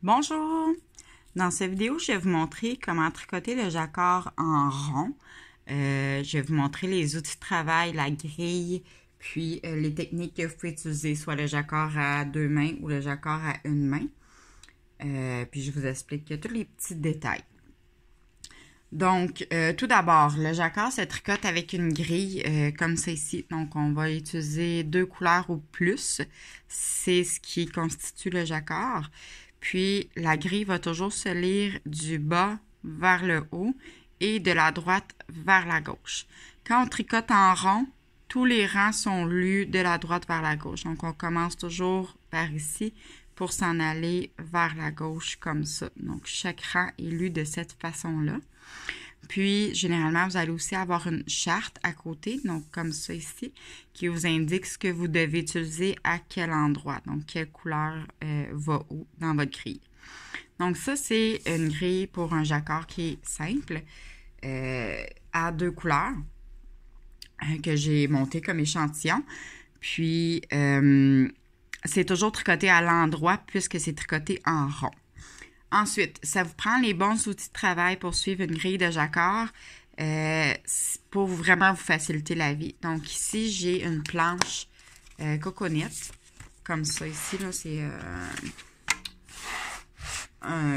Bonjour! Dans cette vidéo, je vais vous montrer comment tricoter le jacquard en rond. Je vais vous montrer les outils de travail, la grille, puis les techniques que vous pouvez utiliser, soit le jacquard à deux mains ou le jacquard à une main. Puis je vous explique tous les petits détails. Donc, tout d'abord, le jacquard se tricote avec une grille comme celle-ci. Donc, on va utiliser 2 couleurs ou plus. C'est ce qui constitue le jacquard. Puis, la grille va toujours se lire du bas vers le haut et de la droite vers la gauche. Quand on tricote en rond, tous les rangs sont lus de la droite vers la gauche. Donc, on commence toujours par ici pour s'en aller vers la gauche comme ça. Donc, chaque rang est lu de cette façon-là. Puis, généralement, vous allez aussi avoir une charte à côté, donc comme ça ici, qui vous indique ce que vous devez utiliser à quel endroit, donc quelle couleur va où dans votre grille. Donc ça, c'est une grille pour un jacquard qui est simple, à 2 couleurs, que j'ai monté comme échantillon. Puis, c'est toujours tricoté à l'endroit puisque c'est tricoté en rond. Ensuite, ça vous prend les bons outils de travail pour suivre une grille de jacquard pour vraiment vous faciliter la vie. Donc ici, j'ai une planche coconut, comme ça ici, là, c'est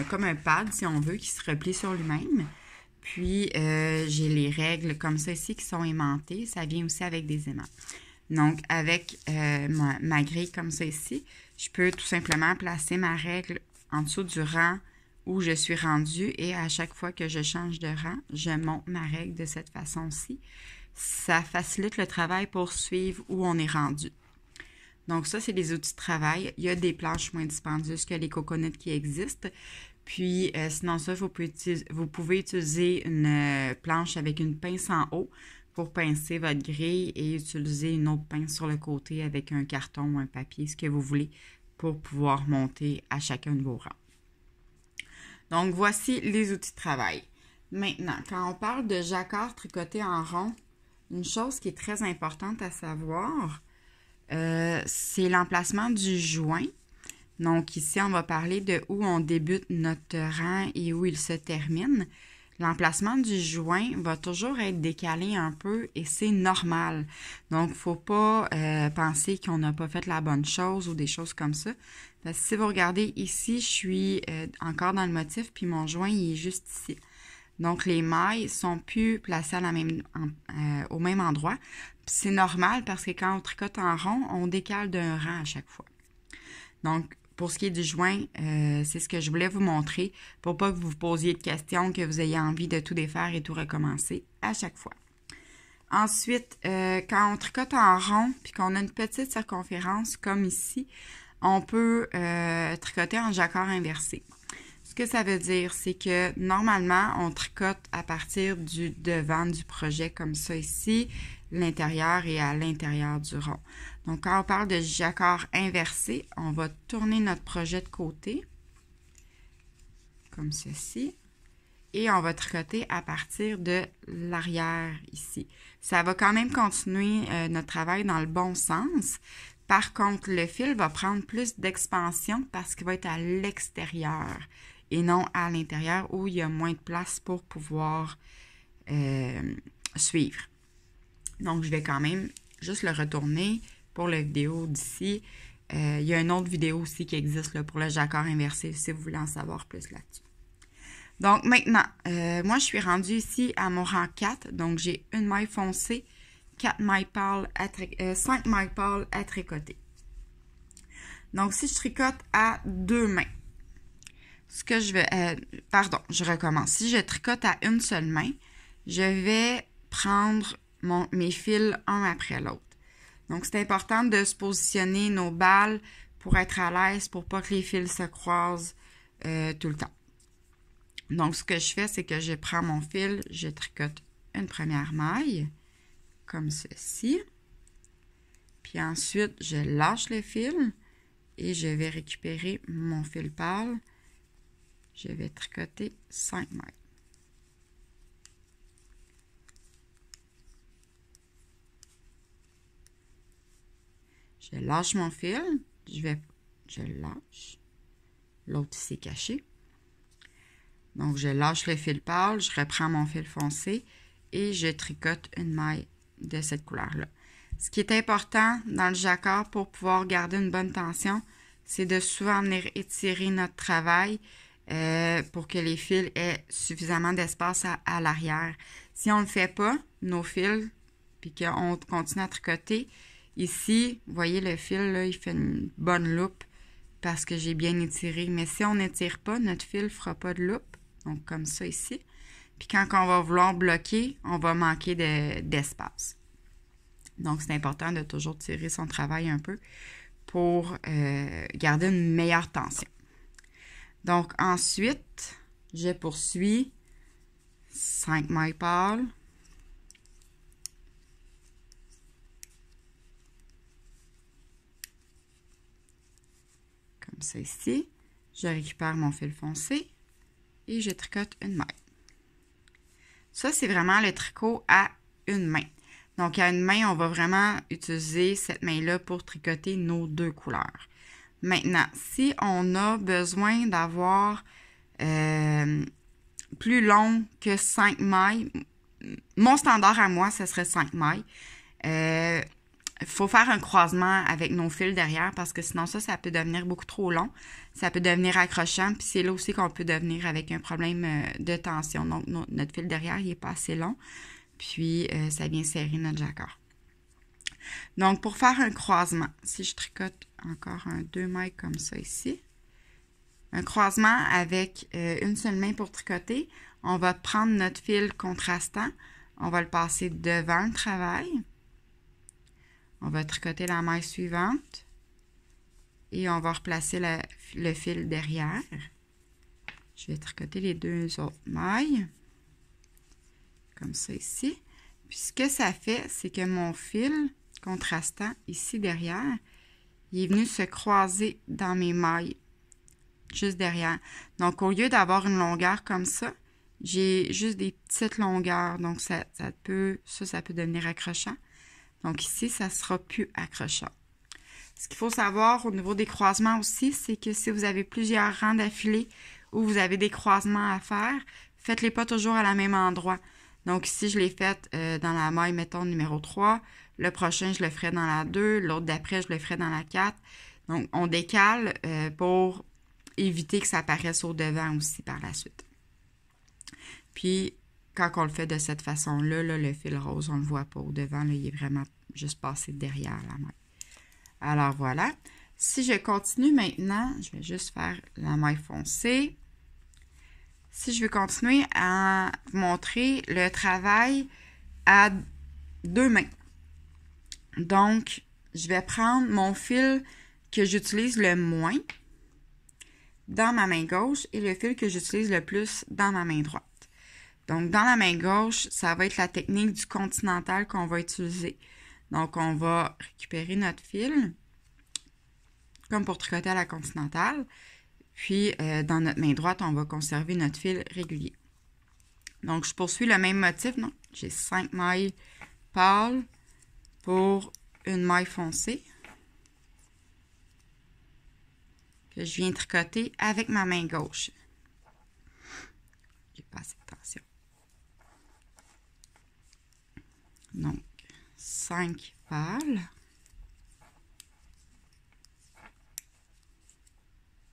comme un pad, si on veut, qui se replie sur lui-même. Puis, j'ai les règles comme ça ici qui sont aimantées. Ça vient aussi avec des aimants. Donc, avec ma grille comme ça ici, je peux tout simplement placer ma règle en dessous du rang où je suis rendue et à chaque fois que je change de rang, je monte ma règle de cette façon-ci. Ça facilite le travail pour suivre où on est rendu. Donc ça, c'est les outils de travail. Il y a des planches moins dispendieuses que les coconuts qui existent. Puis sinon ça, vous pouvez utiliser une planche avec une pince en haut pour pincer votre grille et utiliser une autre pince sur le côté avec un carton ou un papier, ce que vous voulez, pour pouvoir monter à chacun de vos rangs. Donc, voici les outils de travail. Maintenant, quand on parle de jacquard tricoté en rond, une chose qui est très importante à savoir, c'est l'emplacement du joint. Donc, ici, on va parler de où on débute notre rang et où il se termine. L'emplacement du joint va toujours être décalé un peu et c'est normal. Donc, il ne faut pas penser qu'on n'a pas fait la bonne chose ou des choses comme ça. Parce que si vous regardez ici, je suis encore dans le motif, puis mon joint il est juste ici. Donc, les mailles ne sont plus placées au même endroit. C'est normal parce que quand on tricote en rond, on décale d'un rang à chaque fois. Donc, pour ce qui est du joint, c'est ce que je voulais vous montrer pour pas que vous vous posiez de questions, que vous ayez envie de tout défaire et tout recommencer à chaque fois. Ensuite, quand on tricote en rond puis qu'on a une petite circonférence comme ici, on peut tricoter en jacquard inversé. Ce que ça veut dire, c'est que normalement, on tricote à partir du devant du projet comme ça ici, l'intérieur et à l'intérieur du rond. Donc, quand on parle de jacquard inversé, on va tourner notre projet de côté, comme ceci, et on va tricoter à partir de l'arrière ici. Ça va quand même continuer notre travail dans le bon sens. Par contre, le fil va prendre plus d'expansion parce qu'il va être à l'extérieur et non à l'intérieur où il y a moins de place pour pouvoir suivre. Donc, je vais quand même juste le retourner pour la vidéo d'ici. Il y a une autre vidéo aussi qui existe là, pour le jacquard inversé si vous voulez en savoir plus là-dessus. Donc, maintenant, moi, je suis rendue ici à mon rang 4. Donc, j'ai une maille foncée, 5 mailles pâles à tricoter. Donc, si je tricote à 2 mains, ce que je vais... je recommence. Si je tricote à une seule main, je vais prendre mes fils un après l'autre. Donc, c'est important de se positionner nos balles pour être à l'aise, pour pas que les fils se croisent tout le temps. Donc, ce que je fais, c'est que je prends mon fil, je tricote une première maille, comme ceci. Puis ensuite, je lâche le fil et je vais récupérer mon fil pâle. Je vais tricoter 5 mailles. Je lâche mon fil, je lâche, L'autre ici est caché. Donc, je lâche le fil pâle, je reprends mon fil foncé et je tricote une maille de cette couleur-là. Ce qui est important dans le jacquard pour pouvoir garder une bonne tension, c'est de souvent venir étirer notre travail pour que les fils aient suffisamment d'espace à l'arrière. Si on ne le fait pas, nos fils, puis qu'on continue à tricoter, ici, vous voyez le fil, là, il fait une bonne loupe parce que j'ai bien étiré. Mais si on n'étire pas, notre fil ne fera pas de loupe. Donc, comme ça ici. Puis quand on va vouloir bloquer, on va manquer d'espace. Donc, c'est important de toujours tirer son travail un peu pour garder une meilleure tension. Donc, ensuite, je poursuis 5 mailles pâles. Comme ça ici. Je récupère mon fil foncé et je tricote une maille. Ça, c'est vraiment le tricot à une main. Donc, à une main, on va vraiment utiliser cette main-là pour tricoter nos deux couleurs. Maintenant, si on a besoin d'avoir plus long que 5 mailles, mon standard à moi, ce serait 5 mailles. Il faut faire un croisement avec nos fils derrière parce que sinon ça peut devenir beaucoup trop long. Ça peut devenir accrochant. Puis c'est là aussi qu'on peut devenir avec un problème de tension. Donc, notre fil derrière, il n'est pas assez long. Puis, ça vient serrer notre jacquard. Donc, pour faire un croisement, si je tricote encore un 2 mailles comme ça ici, un croisement avec une seule main pour tricoter, on va prendre notre fil contrastant, on va le passer devant le travail, on va tricoter la maille suivante et on va replacer le fil derrière. Je vais tricoter les deux autres mailles. Comme ça ici. Puis ce que ça fait, c'est que mon fil contrastant ici derrière, il est venu se croiser dans mes mailles, juste derrière. Donc, au lieu d'avoir une longueur comme ça, j'ai juste des petites longueurs. Donc, ça peut devenir accrochant. Donc, ici, ça ne sera plus accrochant. Ce qu'il faut savoir au niveau des croisements aussi, c'est que si vous avez plusieurs rangs d'affilés ou vous avez des croisements à faire, faites-les pas toujours à la même endroit. Donc ici, je l'ai faite dans la maille, mettons, numéro 3. Le prochain, je le ferai dans la 2. L'autre d'après, je le ferai dans la 4. Donc, on décale pour éviter que ça apparaisse au devant aussi par la suite. Puis, quand on le fait de cette façon-là, le fil rose, on ne le voit pas au devant. Là, il est vraiment juste passé derrière la maille. Alors, voilà. Si je continue maintenant, je vais juste faire la maille foncée. Si je veux continuer à vous montrer le travail à 2 mains. Donc, je vais prendre mon fil que j'utilise le moins dans ma main gauche et le fil que j'utilise le plus dans ma main droite. Donc, dans la main gauche, ça va être la technique du continental qu'on va utiliser. Donc, on va récupérer notre fil, comme pour tricoter à la continentale. Puis, dans notre main droite, on va conserver notre fil régulier. Donc, je poursuis le même motif. Donc, j'ai 5 mailles pâles pour une maille foncée que je viens tricoter avec ma main gauche. J'ai pas assez de tension. Donc, 5 pâles.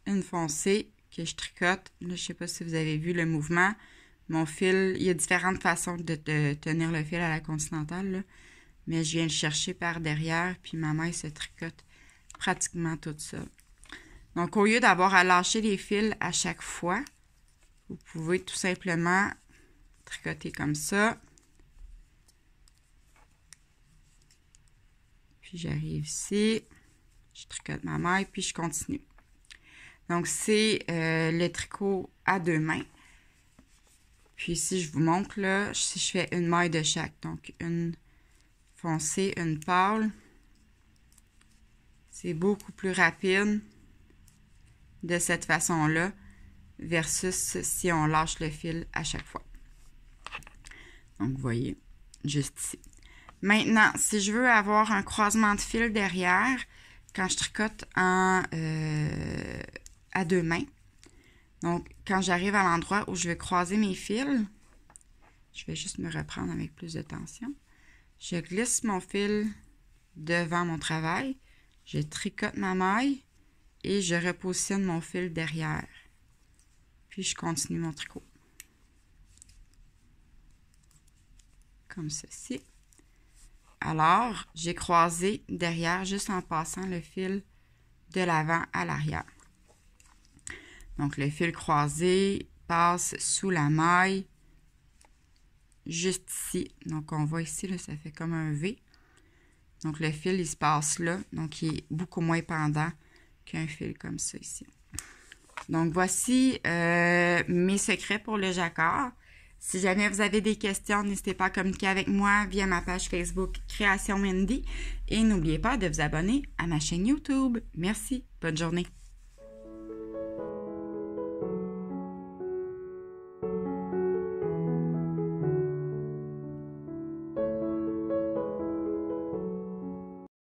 Une foncée que je tricote. Là, je ne sais pas si vous avez vu le mouvement. Mon fil, il y a différentes façons de tenir le fil à la continentale, là. Mais je viens le chercher par derrière, puis ma maille se tricote pratiquement toute seule. Donc, au lieu d'avoir à lâcher les fils à chaque fois, vous pouvez tout simplement tricoter comme ça. Puis j'arrive ici, je tricote ma maille, puis je continue. Donc, c'est le tricot à 2 mains. Puis, si je vous montre, là, si je fais une maille de chaque, donc une foncée, une pâle, c'est beaucoup plus rapide de cette façon-là versus si on lâche le fil à chaque fois. Donc, vous voyez, juste ici. Maintenant, si je veux avoir un croisement de fil derrière, quand je tricote à 2 mains, Donc, quand j'arrive à l'endroit où je vais croiser mes fils, je vais juste me reprendre avec plus de tension. Je glisse mon fil devant mon travail, je tricote ma maille et je repositionne mon fil derrière. Puis, je continue mon tricot. Comme ceci. Alors, j'ai croisé derrière juste en passant le fil de l'avant à l'arrière. Donc, le fil croisé passe sous la maille, juste ici. Donc, on voit ici, là, ça fait comme un V. Donc, le fil, il se passe là. Donc, il est beaucoup moins pendant qu'un fil comme ça ici. Donc, voici mes secrets pour le jacquard. Si jamais vous avez des questions, n'hésitez pas à communiquer avec moi via ma page Facebook Création Wendy. Et n'oubliez pas de vous abonner à ma chaîne YouTube. Merci. Bonne journée.